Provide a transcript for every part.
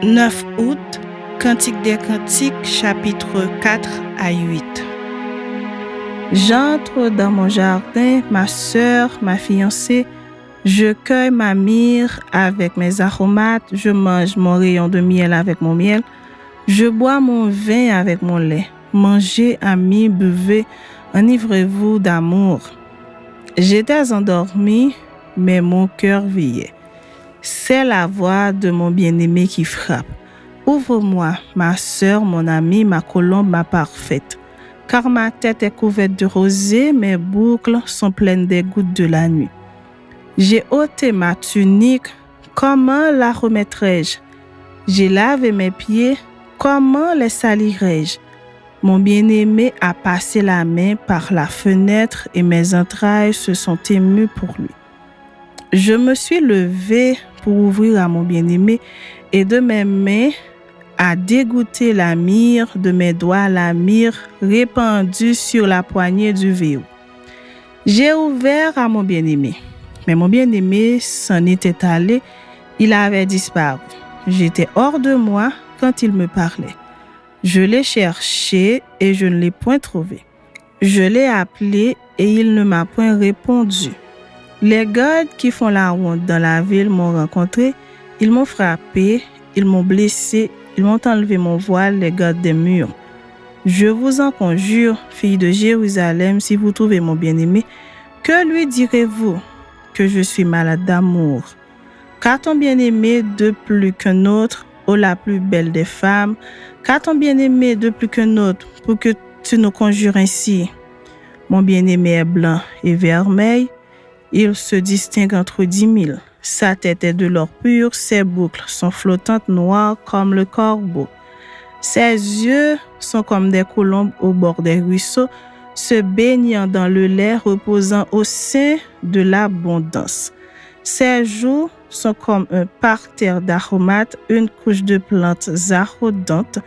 9 août, Cantique des Cantiques, chapitre 4 à 8. J'entre dans mon jardin, ma sœur, ma fiancée, je cueille ma myrrhe avec mes aromates, je mange mon rayon de miel avec mon miel, je bois mon vin avec mon lait. Mangez, amis, buvez, enivrez-vous d'amour. J'étais endormi, mais mon cœur veillait. C'est la voix de mon bien-aimé qui frappe. Ouvre-moi, ma sœur, mon amie, ma colombe, ma parfaite. Car ma tête est couverte de rosée, mes boucles sont pleines des gouttes de la nuit. J'ai ôté ma tunique, comment la remettrai-je? J'ai lavé mes pieds, comment les salirai-je? Mon bien-aimé a passé la main par la fenêtre et mes entrailles se sont émues pour lui. Je me suis levée pour ouvrir à mon bien-aimé et de mes mains a dégoûté la myrrhe, de mes doigts la myrrhe répandue sur la poignée du verrou. J'ai ouvert à mon bien-aimé, mais mon bien-aimé s'en était allé, il avait disparu. J'étais hors de moi quand il me parlait. Je l'ai cherché et je ne l'ai point trouvé. Je l'ai appelé et il ne m'a point répondu. Les gardes qui font la ronde dans la ville m'ont rencontré, ils m'ont frappé, ils m'ont blessé, ils m'ont enlevé mon voile, les gardes des murs. Je vous en conjure, filles de Jérusalem, si vous trouvez mon bien-aimé, que lui direz-vous? Que je suis malade d'amour. Qu'a ton bien-aimé de plus qu'un autre, ô la plus belle des femmes? Qu'a ton bien-aimé de plus qu'un autre, pour que tu nous conjures ainsi? Mon bien-aimé est blanc et vermeil, il se distingue entre 10 000. Sa tête est de l'or pur, ses boucles sont flottantes noires comme le corbeau. Ses yeux sont comme des colombes au bord des ruisseaux, se baignant dans le lait, reposant au sein de l'abondance. Ses joues sont comme un parterre d'aromates, une couche de plantes arrodantes.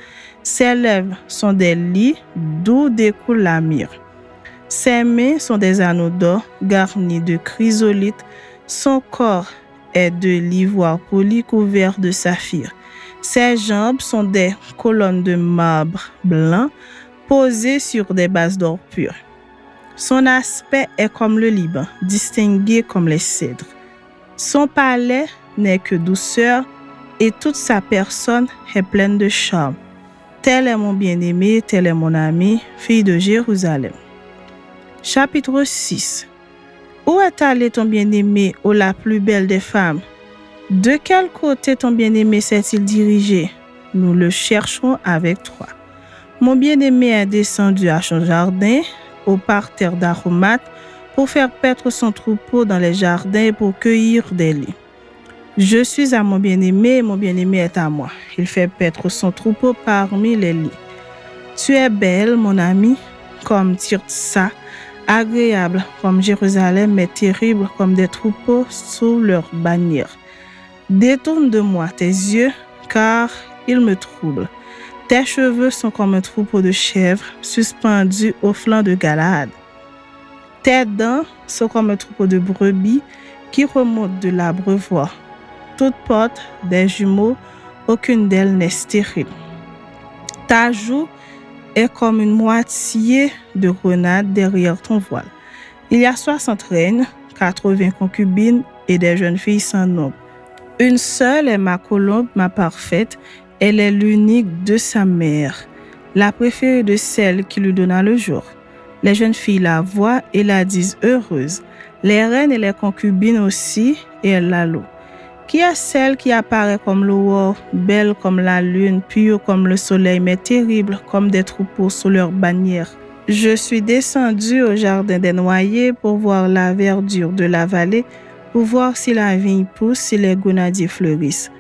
Ses lèvres sont des lits d'où découle la myrrhe. Ses mains sont des anneaux d'or garnis de chrysolites. Son corps est de l'ivoire poli couvert de saphir. Ses jambes sont des colonnes de marbre blanc posées sur des bases d'or pur. Son aspect est comme le Liban, distingué comme les cèdres. Son palais n'est que douceur et toute sa personne est pleine de charme. Tel est mon bien-aimé, tel est mon ami, fille de Jérusalem. Chapitre 6. Où est allé ton bien-aimé, ô la plus belle des femmes? De quel côté ton bien-aimé s'est-il dirigé? Nous le cherchons avec toi. Mon bien-aimé est descendu à son jardin, au parterre d'aromates, pour faire paître son troupeau dans les jardins et pour cueillir des lits. Je suis à mon bien-aimé et mon bien-aimé est à moi. Il fait paître son troupeau parmi les lits. Tu es belle, mon ami, comme Tirtsa, agréable comme Jérusalem, mais terrible comme des troupeaux sous leur bannière. Détourne de moi tes yeux, car ils me troublent. Tes cheveux sont comme un troupeau de chèvres suspendus au flanc de Galaad. Tes dents sont comme un troupeau de brebis qui remontent de l'abreuvoir. Toutes portent des jumeaux, aucune d'elles n'est stérile. Ta joue est comme une moitié de grenade derrière ton voile. Il y a 60 reines, 80 concubines et des jeunes filles sans nombre. Une seule est ma colombe, ma parfaite, elle est l'unique de sa mère, la préférée de celle qui lui donna le jour. Les jeunes filles la voient et la disent heureuse. Les reines et les concubines aussi, et elles la louent. Qui est celle qui apparaît comme l'aurore, belle comme la lune, pure comme le soleil, mais terrible comme des troupeaux sous leur bannière? Je suis descendue au jardin des noyers pour voir la verdure de la vallée, pour voir si la vigne pousse, si les grenadiers fleurissent.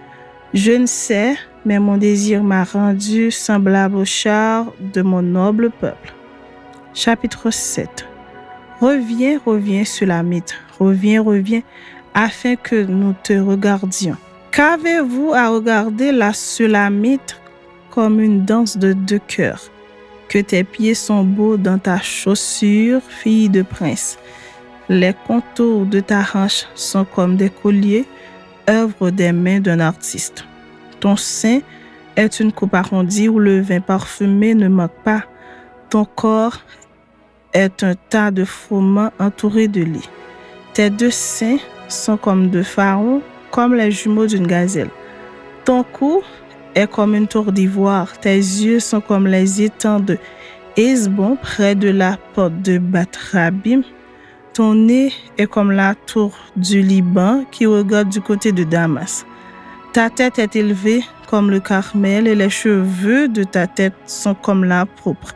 Je ne sais, mais mon désir m'a rendu semblable au char de mon noble peuple. Chapitre 7. Reviens, reviens, Sulamite, reviens, reviens, afin que nous te regardions. Qu'avez-vous à regarder la Sulamite comme une danse de deux cœurs? Que tes pieds sont beaux dans ta chaussure, fille de prince. Les contours de ta hanche sont comme des colliers, œuvre des mains d'un artiste. Ton sein est une coupe arrondie où le vin parfumé ne manque pas. Ton corps est un tas de froment entouré de lait. Tes deux seins sont comme deux pharaons, comme les jumeaux d'une gazelle. Ton cou est comme une tour d'ivoire. Tes yeux sont comme les étangs de Hesbon près de la porte de Bath-Rabim. Ton nez est comme la tour du Liban qui regarde du côté de Damas. Ta tête est élevée comme le Carmel et les cheveux de ta tête sont comme la pourpre.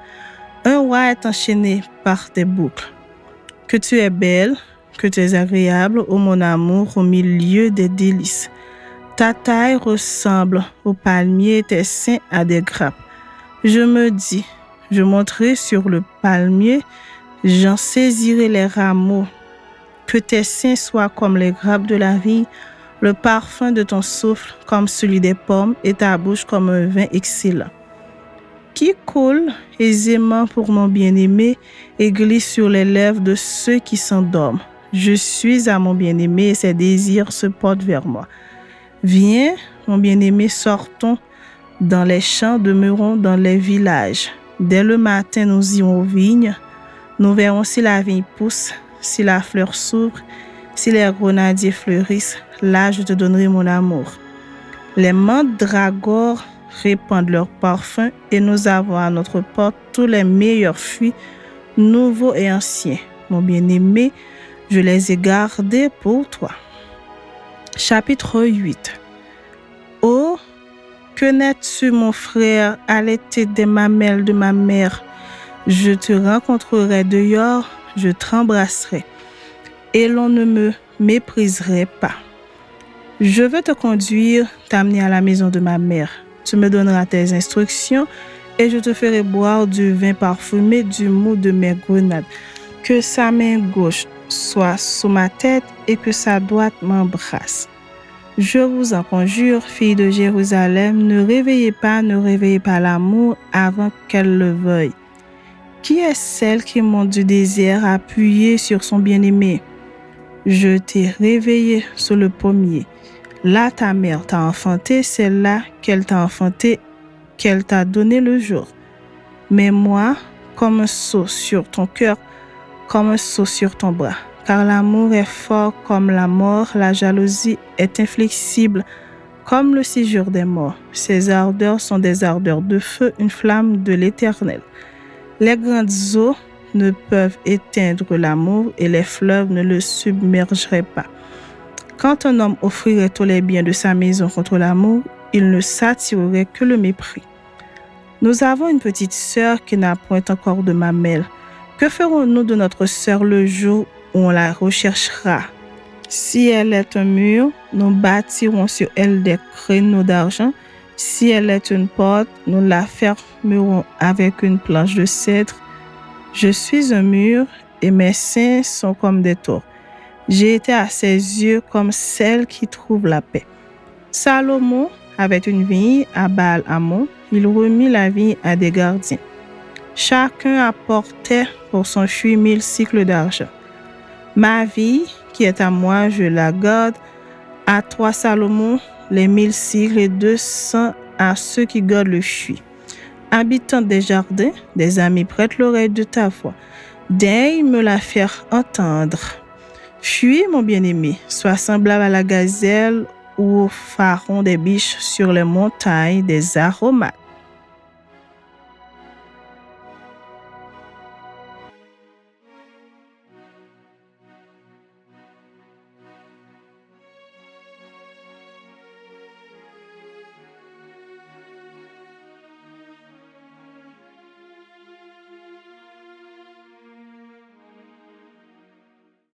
Un roi est enchaîné par tes boucles. Que tu es belle, que tu es agréable, ô mon amour, au milieu des délices. Ta taille ressemble au palmier et tes seins à des grappes. Je me dis, je monterai sur le palmier, j'en saisirai les rameaux. Que tes seins soient comme les grappes de la vigne, le parfum de ton souffle comme celui des pommes et ta bouche comme un vin excellent. Qui coule aisément pour mon bien-aimé et glisse sur les lèvres de ceux qui s'endorment. Je suis à mon bien-aimé et ses désirs se portent vers moi. Viens, mon bien-aimé, sortons dans les champs, demeurons dans les villages. Dès le matin, nous irons aux vignes. Nous verrons si la vigne pousse, si la fleur s'ouvre, si les grenadiers fleurissent. Là, je te donnerai mon amour. Les mandragores répandent leur parfum et nous avons à notre porte tous les meilleurs fruits, nouveaux et anciens. Mon bien-aimé, je les ai gardés pour toi. Chapitre 8. Oh, que n'es-tu, mon frère, allaité des mamelles de ma mère? Je te rencontrerai dehors, je t'embrasserai, et l'on ne me mépriserait pas. Je veux te conduire, t'amener à la maison de ma mère. Tu me donneras tes instructions et je te ferai boire du vin parfumé du mou de mes grenades. Que sa main gauche soit sous ma tête et que sa droite m'embrasse. Je vous en conjure, filles de Jérusalem, ne réveillez pas l'amour avant qu'elle le veuille. Qui est celle qui monte du désert appuyée sur son bien-aimé? Je t'ai réveillé sous le pommier. Là, ta mère t'a enfanté, c'est là qu'elle t'a enfanté, qu'elle t'a donné le jour. Mais moi, comme un sceau sur ton cœur, comme un sceau sur ton bras. Car l'amour est fort comme la mort, la jalousie est inflexible comme le séjour des morts. Ses ardeurs sont des ardeurs de feu, une flamme de l'Éternel. Les grandes eaux ne peuvent éteindre l'amour et les fleuves ne le submergeraient pas. Quand un homme offrirait tous les biens de sa maison contre l'amour, il ne s'attirerait que le mépris. Nous avons une petite sœur qui n'a point encore de mamelle. Que ferons-nous de notre sœur le jour où on la recherchera? Si elle est un mur, nous bâtirons sur elle des créneaux d'argent. Si elle est une porte, nous la fermerons avec une planche de cèdre. Je suis un mur et mes seins sont comme des tours. J'ai été à ses yeux comme celle qui trouve la paix. Salomon avait une vigne à Baal-Hamon. Il remit la vigne à des gardiens. Chacun apportait pour son fruit 1000 cycles d'argent. Ma vie, qui est à moi, je la garde. À toi, Salomon, les 1000 cycles et 200 à ceux qui gardent le fruit. Habitants des jardins, des amis, prête l'oreille de ta voix. Daigne me la faire entendre. Fuis, mon bien-aimé, sois semblable à la gazelle ou au pharaon des biches sur les montagnes des aromates.